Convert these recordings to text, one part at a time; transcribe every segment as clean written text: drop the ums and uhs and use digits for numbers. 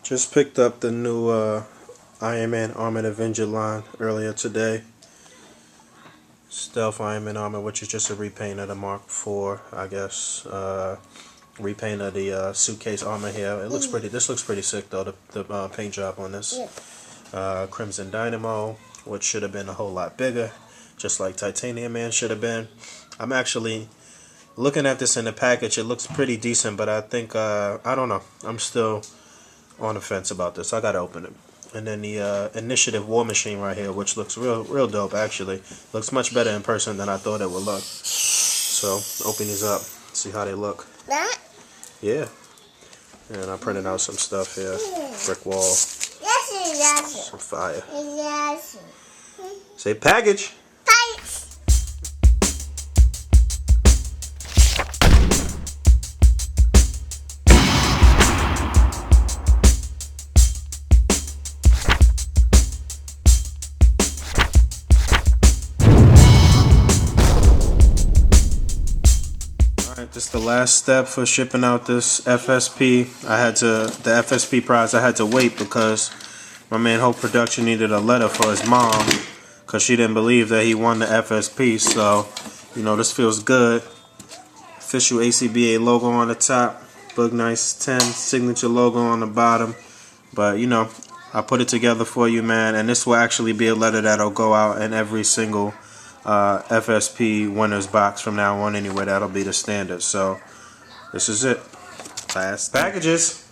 Just picked up the new Iron Man Armored Avenger line earlier today. Stealth Iron Man Armor, which is just a repaint of the Mark IV, I guess. Repaint of the suitcase armor here. It looks pretty. This looks pretty sick though. The paint job on this. Crimson Dynamo, which should have been a whole lot bigger, just like Titanium Man should have been. I'm actually looking at this in the package. It looks pretty decent, but I think I don't know. I'm still on the fence about this. I gotta open it. And then the Initiative War Machine right here, which looks real dope actually. Looks much better in person than I thought it would look. So open these up, see how they look. That? Yeah. And I printed out some stuff here. Brick wall. Some fire. Say package. This is the last step for shipping out this FSP. The FSP prize, I had to wait because my man Hope Production needed a letter for his mom because she didn't believe that he won the FSP. So, you know, this feels good. Official ACBA logo on the top. Bug Nice 10 signature logo on the bottom. But, you know, I put it together for you, man. And this will actually be a letter that'll go out in every single FSP winners box from now on anyway. That'll be the standard. So this is it. Last packages.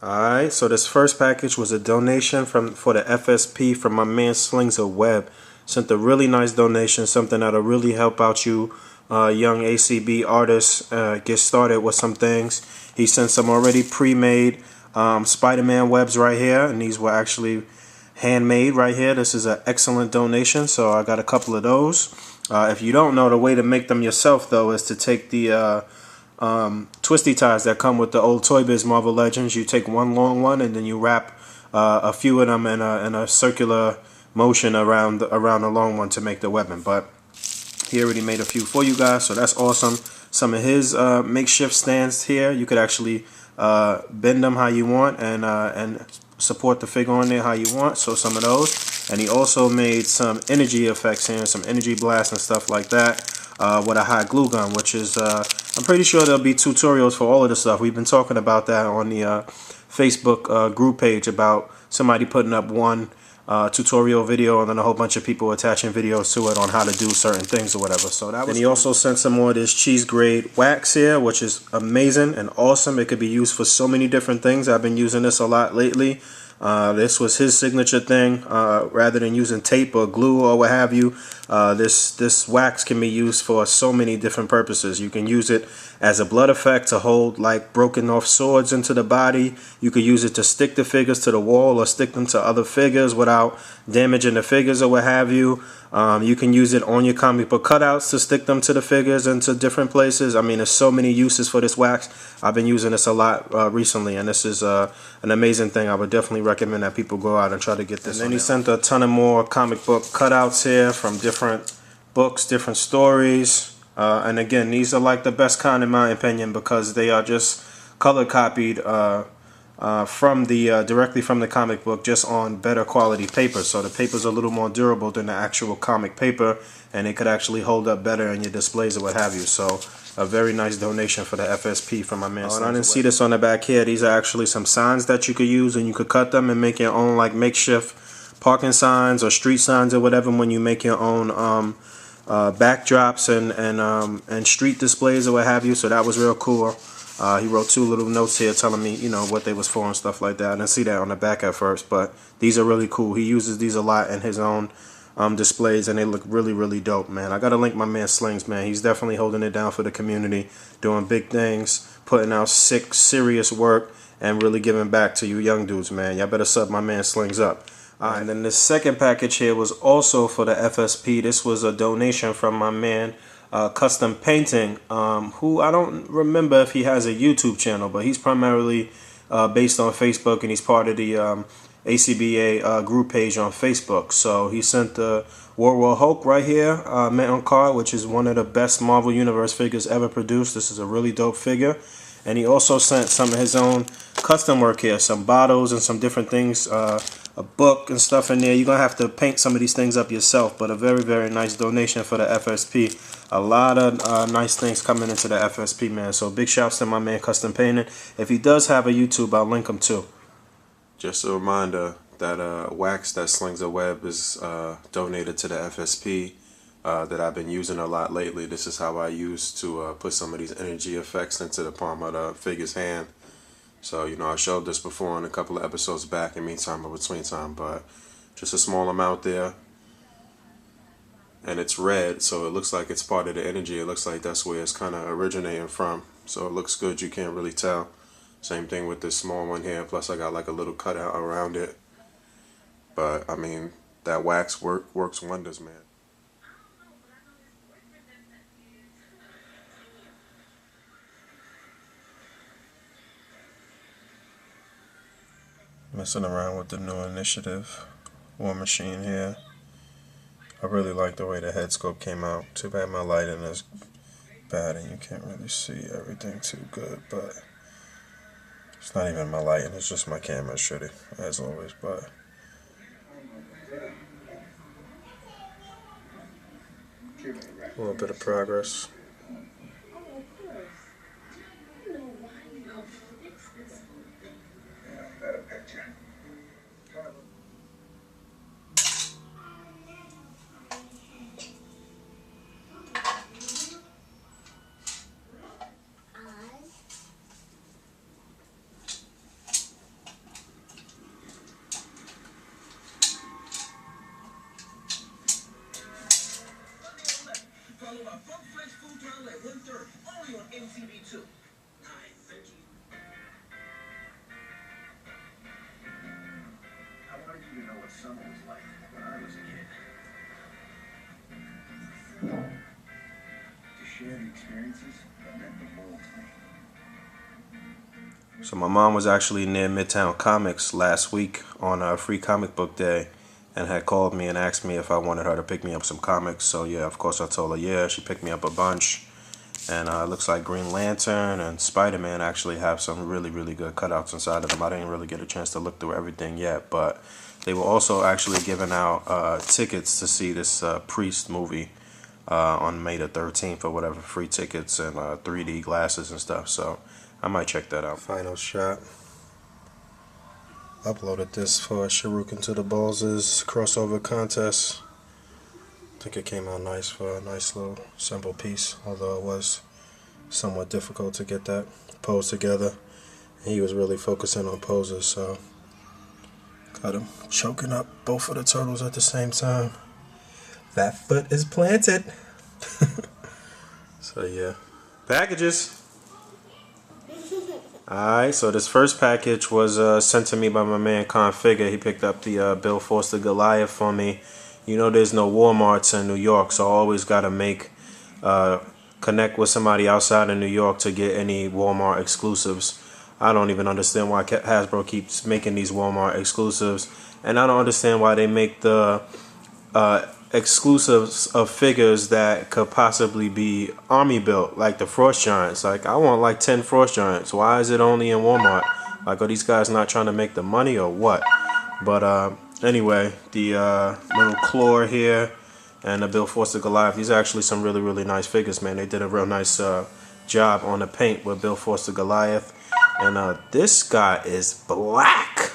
Alright, so this first package was a donation for the FSP from my man slingsAweb. Sent a really nice donation, something that'll really help out you young ACB artists get started with some things. He sent some already pre-made Spider-Man webs right here, and these were actually handmade right here. This is an excellent donation, so I got a couple of those. If you don't know, the way to make them yourself though is to take the twisty ties that come with the old Toy Biz Marvel Legends. You take one long one and then you wrap a few of them in a circular motion around the long one to make the weapon. But he already made a few for you guys, so that's awesome. Some of his makeshift stands here, you could actually bend them how you want and support the figure on there how you want. So some of those. And he also made some energy effects here, some energy blasts and stuff like that with a hot glue gun, which is I'm pretty sure there'll be tutorials for all of this stuff. We've been talking about that on the Facebook group page about somebody putting up one tutorial video and then a whole bunch of people attaching videos to it on how to do certain things or whatever. So that was. And he also sent some more of this cheese grade wax here, which is amazing and awesome. It could be used for so many different things. I've been using this a lot lately. This was his signature thing. Rather than using tape or glue or what have you, this wax can be used for so many different purposes. You can use it as a blood effect to hold like broken off swords into the body. You could use it to stick the figures to the wall or stick them to other figures without damaging the figures or what have you. You can use it on your comic book cutouts to stick them to the figures and to different places. I mean, there's so many uses for this wax. I've been using this a lot recently, and this is an amazing thing. I would definitely recommend that people go out and try to get this. And then he sent a ton of more comic book cutouts here from different books, different stories. And again, these are like the best kind in my opinion because they are just color copied from the directly from the comic book, just on better quality paper. So the paper's a little more durable than the actual comic paper, and it could actually hold up better in your displays or what have you. So a very nice donation for the FSP from my man. And I didn't see this on the back here. These are actually some signs that you could use, and you could cut them and make your own like makeshift parking signs or street signs or whatever when you make your own backdrops and street displays or what have you. So that was real cool. He wrote two little notes here telling me, you know, what they was for and stuff like that. I didn't see that on the back at first, but these are really cool. He uses these a lot in his own displays, and they look really dope, man. I gotta link my man Slings, man. He's definitely holding it down for the community, doing big things, putting out sick, serious work, and really giving back to you young dudes, man. Y'all better sub my man Slings up. And then the second package here was also for the FSP. This was a donation from my man Custom Painting, who I don't remember if he has a YouTube channel, but he's primarily based on Facebook, and he's part of the ACBA group page on Facebook. So he sent the World Hulk right here, Metal card, which is one of the best Marvel Universe figures ever produced. This is a really dope figure. And he also sent some of his own custom work here, some bottles and some different things, a book and stuff in there. You're gonna have to paint some of these things up yourself, but a very, very nice donation for the FSP. A lot of nice things coming into the FSP, man. So big shouts to my man Custom Painting. If he does have a YouTube, I'll link him too. Just a reminder that wax that slingsAweb is donated to the FSP that I've been using a lot lately. This is how I use to put some of these energy effects into the palm of the figure's hand. So, you know, I showed this before in a couple of episodes back in Meantime or Between Time, but just a small amount there. And it's red, so it looks like it's part of the energy. It looks like that's where it's kind of originating from. So it looks good, you can't really tell. Same thing with this small one here, plus I got like a little cutout around it. But, I mean, that wax works wonders, man. Messing around with the new initiative War Machine here. I really like the way the head sculpt came out. Too bad my lighting is bad and you can't really see everything too good, but it's not even my lighting, it's just my camera shitty, as always, but a little bit of progress. Follow our Funk Flex food trial at 1:30, only on MTV2. Thank you. I wanted you to know what summer was like when I was a kid. To share the experiences that meant the world to me. So my mom was actually near Midtown Comics last week on a free comic book day and had called me and asked me if I wanted her to pick me up some comics. So yeah, of course I told her yeah. She picked me up a bunch, and it looks like Green Lantern and Spider-Man actually have some really, really good cutouts inside of them. I didn't really get a chance to look through everything yet, but they were also actually giving out tickets to see this Priest movie on May the 13th or whatever, free tickets and 3D glasses and stuff. So I might check that out. Final shot. Uploaded this for Shuriken to the Balls' crossover contest. I think it came out nice for a nice little simple piece, although it was somewhat difficult to get that pose together. He was really focusing on poses, so got him choking up both of the turtles at the same time. That foot is planted. So yeah, packages. Alright, so this first package was sent to me by my man Configure. He picked up the Bill Foster Goliath for me. You know there's no Walmarts in New York, so I always got to connect with somebody outside of New York to get any Walmart exclusives. I don't even understand why Hasbro keeps making these Walmart exclusives, and I don't understand why they make the exclusives of figures that could possibly be army built, like the Frost Giants. Like, I want like 10 Frost Giants. Why is it only in Walmart? Like, are these guys not trying to make the money or what? But anyway, the little Claw here and the Bill Foster Goliath, these are actually some really, really nice figures, man. They did a real nice job on the paint with Bill Foster Goliath. And this guy is black.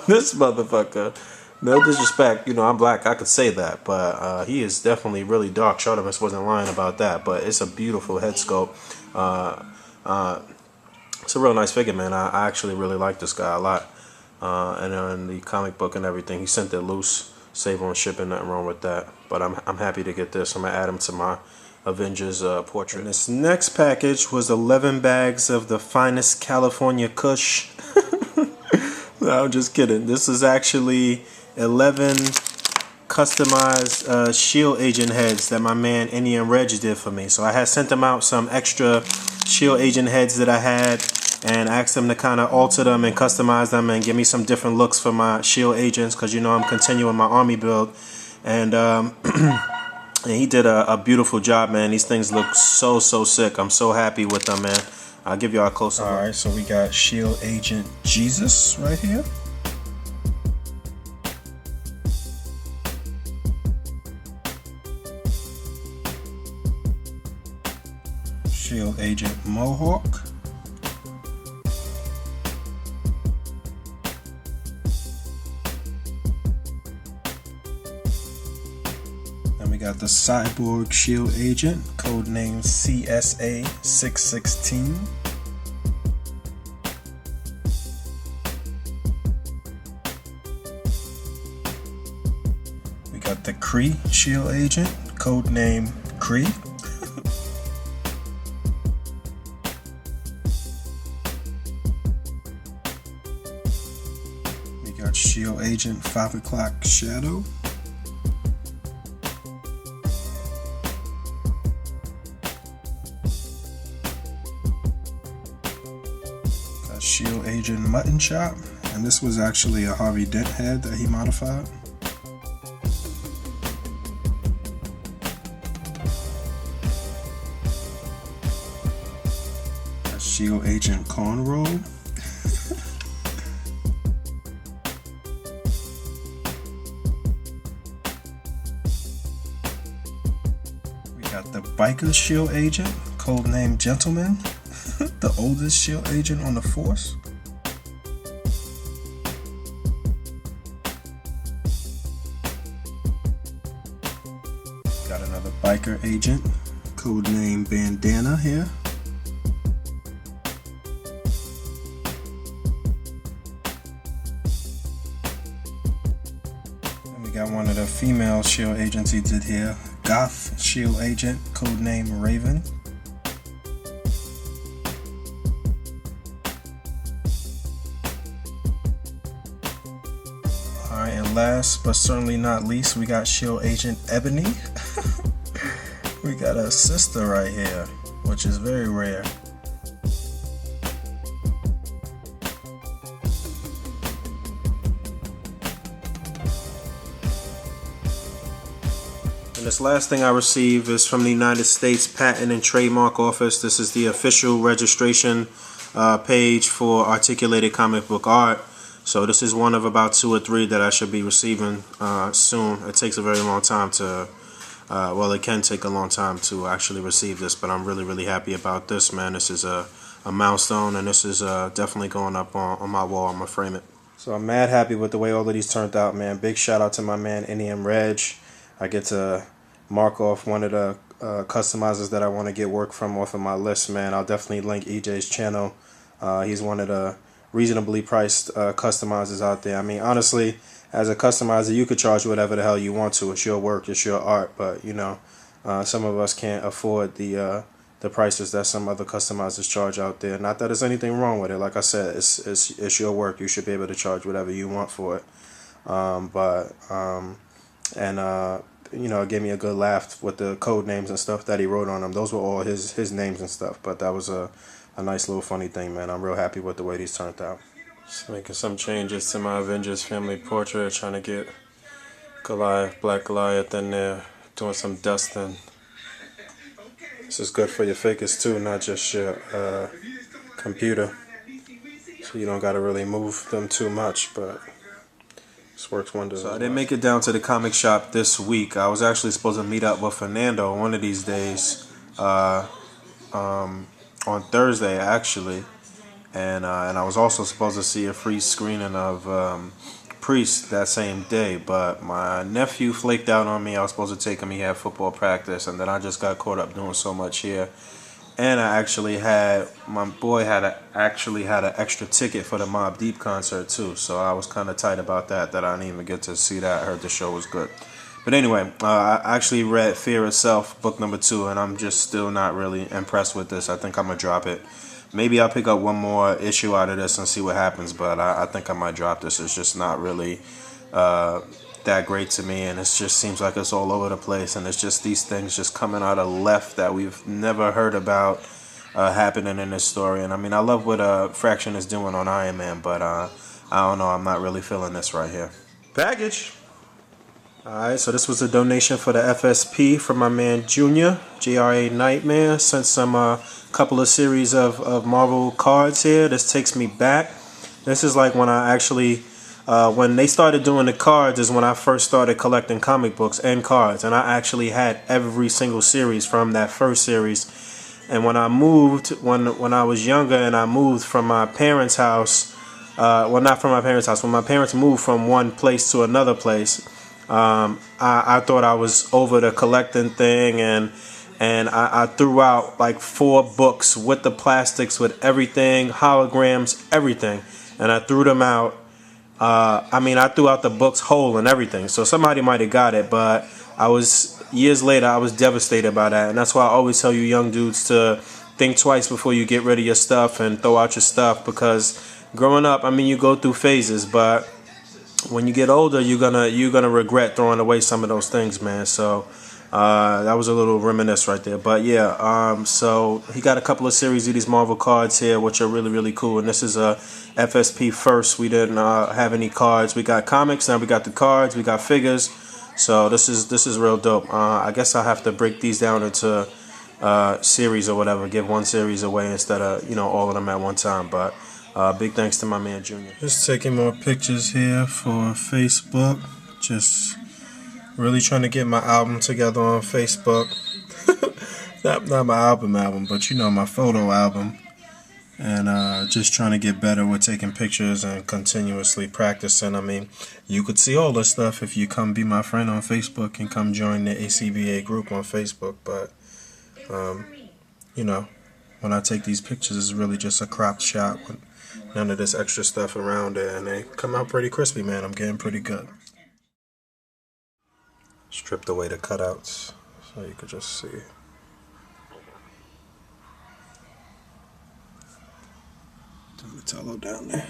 This motherfucker. No disrespect, you know, I'm black, I could say that, but he is definitely really dark. Chartemus wasn't lying about that, but it's a beautiful head sculpt. It's a real nice figure, man. I actually really like this guy a lot. And in the comic book and everything, he sent it loose, save on shipping, nothing wrong with that. But I'm happy to get this. I'm going to add him to my Avengers portrait. And this next package was 11 bags of the finest California Kush. No, I'm just kidding. This is actually 11 customized Shield Agent heads that my man Indian Reg did for me. So I had sent him out some extra Shield Agent heads that I had and asked him to kind of alter them and customize them and give me some different looks for my Shield Agents, because you know I'm continuing my army build. And and he did a beautiful job, man. These things look so sick. I'm so happy with them, man. I'll give y'all a closer look. Alright, so we got Shield Agent Jesus right here. Shield Agent Mohawk. And we got the Cyborg Shield Agent, codename CSA 616. We got the Kree Shield Agent, codename Kree. We got Shield Agent 5 o'clock Shadow. Shield Agent Mutton Chop, and this was actually a Harvey Dent head that he modified. Shield Agent Cornrow. We got the Biker Shield Agent, codename Gentleman. The oldest Shield Agent on the force. Got another Biker Agent, codename Bandana here. And we got one of the female Shield Agents he did here, Goth Shield Agent, codename Raven. Alright, and last but certainly not least, we got Shield Agent Ebony. We got a sister right here, which is very rare. And this last thing I received is from the United States Patent and Trademark Office. This is the official registration page for articulated comic book art. So this is one of about 2 or 3 that I should be receiving soon. It takes a very long time to, well, it can take a long time to actually receive this, but I'm really happy about this, man. This is a milestone, and this is definitely going up on my wall. I'm gonna frame it. So I'm mad happy with the way all of these turned out, man. Big shout out to my man NEM Reg. I get to mark off one of the customizers that I want to get work from off of my list, man. I'll definitely link EJ's channel. He's one of the reasonably priced customizers out there. I mean, honestly, as a customizer, you could charge whatever the hell you want to. It's your work, it's your art, but you know, some of us can't afford the prices that some other customizers charge out there. Not that there's anything wrong with it. Like I said, it's your work. You should be able to charge whatever you want for it. You know, it gave me a good laugh with the code names and stuff that he wrote on them. Those were all his names and stuff, but that was a nice little funny thing, man. I'm real happy with the way these turned out. Just making some changes to my Avengers family portrait, trying to get Goliath, Black Goliath in there, doing some dusting. This is good for your figures too, not just your computer. So you don't got to really move them too much, but this works wonders. So I didn't make it down to the comic shop this week. I was actually supposed to meet up with Fernando one of these days, on Thursday actually, and I was also supposed to see a free screening of Priest that same day, but my nephew flaked out on me. I was supposed to take him. He had football practice, and then I just got caught up doing so much here. And I actually had, my boy actually had an extra ticket for the Mobb Deep concert too, so I was kind of tight about that I didn't even get to see that. I heard the show was good. But anyway, I actually read Fear Itself, book number 2, and I'm just still not really impressed with this. I think I'm going to drop it. Maybe I'll pick up one more issue out of this and see what happens, but I think I might drop this. It's just not really that great to me, and it just seems like it's all over the place, and it's just these things just coming out of left that we've never heard about happening in this story. And I mean, I love what Fraction is doing on Iron Man, but I don't know, I'm not really feeling this right here. Package! Alright, so this was a donation for the FSP from my man Junior, jranightmare. Sent some couple of series of Marvel cards here. This takes me back. This is like when I actually, when they started doing the cards is when I first started collecting comic books and cards. And I actually had every single series from that first series. And when I moved, when I was younger and I moved from my parents' house, well, not from my parents' house, when my parents moved from one place to another place, I thought I was over the collecting thing, and I threw out like 4 books with the plastics, with everything, holograms, everything, and I threw them out. I threw out the books whole and everything, so somebody might have got it, but years later I was devastated by that. And that's why I always tell you young dudes to think twice before you get rid of your stuff and throw out your stuff, because growing up, you go through phases, but when you get older, you're gonna regret throwing away some of those things, man. So that was a little reminisce right there. But yeah, so he got a couple of series of these Marvel cards here, which are really, really cool. And this is a FSP first. We didn't have any cards. We got comics, now we got the cards, we got figures. So this is real dope. I guess I have to break these down into series or whatever. Give one series away instead of all of them at one time. But big thanks to my man Junior. Just taking more pictures here for Facebook. Just really trying to get my album together on Facebook. not my album, but my photo album. And just trying to get better with taking pictures and continuously practicing. You could see all this stuff if you come be my friend on Facebook and come join the ACBA group on Facebook. But when I take these pictures, it's really just a cropped shot with none of this extra stuff around it, and they come out pretty crispy, man. I'm getting pretty good. Stripped away the cutouts so you could just see. Donatello down there.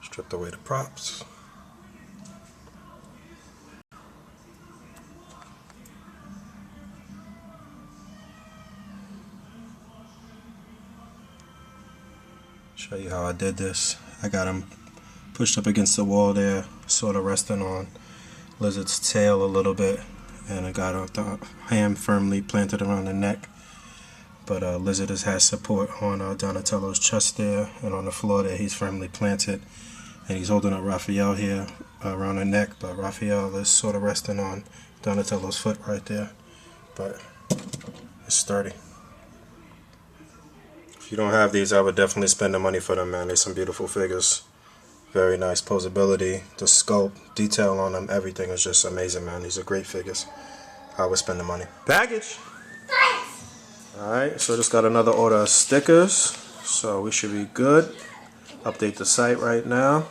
Stripped away the props. Show you how I did this. I got him pushed up against the wall there, sort of resting on Lizard's tail a little bit, and I got the hand firmly planted around the neck. But Lizard has support on Donatello's chest there, and on the floor there he's firmly planted, and he's holding up Raphael here around the neck, but Raphael is sort of resting on Donatello's foot right there. But it's sturdy. If you don't have these, I would definitely spend the money for them, man. They're some beautiful figures. Very nice posability, the sculpt, detail on them, everything is just amazing, man. These are great figures. I would spend the money. Package! Alright, so just got another order of stickers, so we should be good. Update the site right now.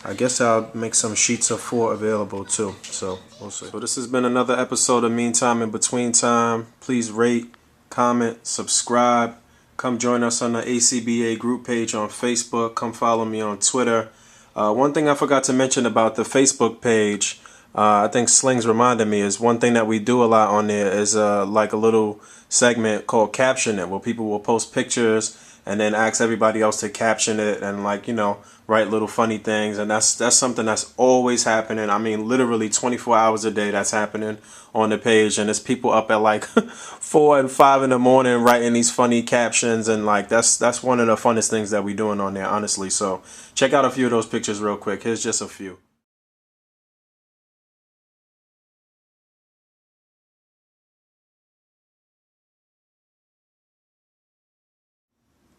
I guess I'll make some sheets of 4 available too, so we'll see. So this has been another episode of Meantime in Between Time. Please rate, comment, subscribe. Come join us on the ACBA group page on Facebook. Come follow me on Twitter. One thing I forgot to mention about the Facebook page, I think Slings reminded me, is one thing that we do a lot on there is like a little segment called Caption It, where people will post pictures and then ask everybody else to caption it and write little funny things. And that's something that's always happening. Literally 24 hours a day that's happening on the page, and there's people up at like 4 and 5 in the morning writing these funny captions, and that's one of the funnest things that we're doing on there, honestly. So check out a few of those pictures real quick. Here's just a few.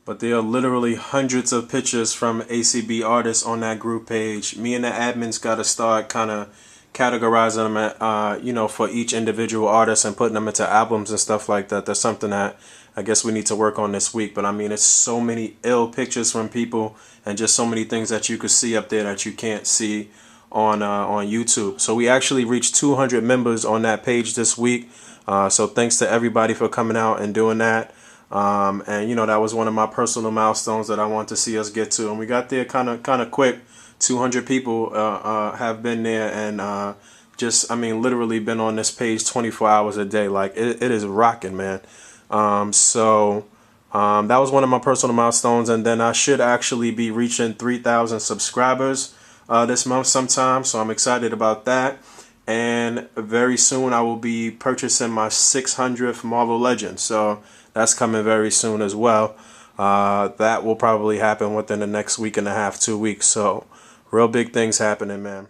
But there are literally hundreds of pictures from ACB artists on that group page. Me and the admins got to start kind of categorizing them, for each individual artist and putting them into albums and stuff like that. That's something that I guess we need to work on this week. But it's so many ill pictures from people, and just so many things that you could see up there that you can't see on YouTube. So we actually reached 200 members on that page this week. So thanks to everybody for coming out and doing that. And that was one of my personal milestones that I want to see us get to, and we got there kind of quick. 200 people have been there, and literally been on this page 24 hours a day. Like it is rocking, man. So that was one of my personal milestones, and then I should actually be reaching 3,000 subscribers this month sometime, so I'm excited about that. and very soon I will be purchasing my 600th Marvel Legend. So that's coming very soon as well. That will probably happen within the next week and a half, 2 weeks. So real big things happening, man.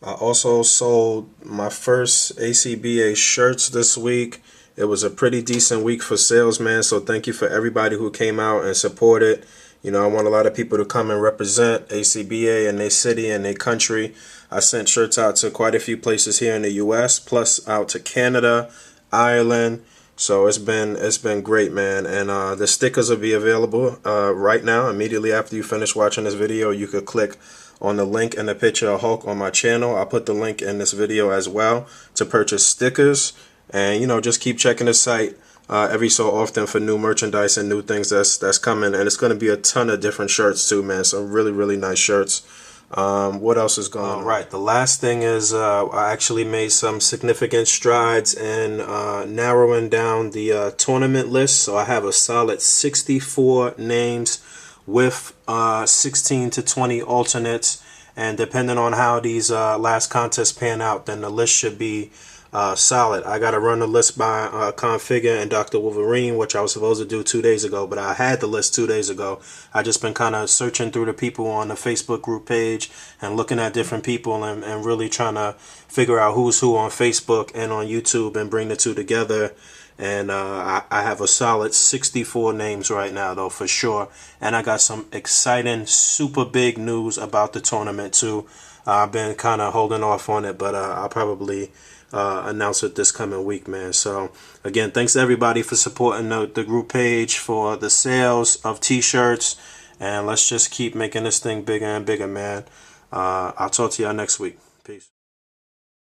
I also sold my first ACBA shirts this week. It was a pretty decent week for sales, man. So thank you for everybody who came out and supported. You know, I want a lot of people to come and represent ACBA in their city and their country. I sent shirts out to quite a few places here in the U.S., plus out to Canada, Ireland. So it's been great, man. And the stickers will be available right now. Immediately after you finish watching this video, you could click on the link in the picture of Hulk on my channel. I'll put the link in this video as well to purchase stickers. And, you know, just keep checking the site every so often for new merchandise and new things that's coming. And it's going to be a ton of different shirts too, man. Some really, really nice shirts. What else is going on? Right, the last thing is I actually made some significant strides in narrowing down the tournament list. So I have a solid 64 names with 16 to 20 alternates, and depending on how these last contests pan out, then the list should be solid. I got to run the list by Configure and Dr. Wolverine, which I was supposed to do 2 days ago, but I had the list 2 days ago. I just been kind of searching through the people on the Facebook group page and looking at different people and really trying to figure out who's who on Facebook and on YouTube and bring the two together. And I have a solid 64 names right now, though, for sure. And I got some exciting, super big news about the tournament, too. I've been kind of holding off on it, but I'll probably announce it this coming week, man. So, again, thanks to everybody for supporting the group page for the sales of T-shirts. And let's just keep making this thing bigger and bigger, man. I'll talk to y'all next week. Peace.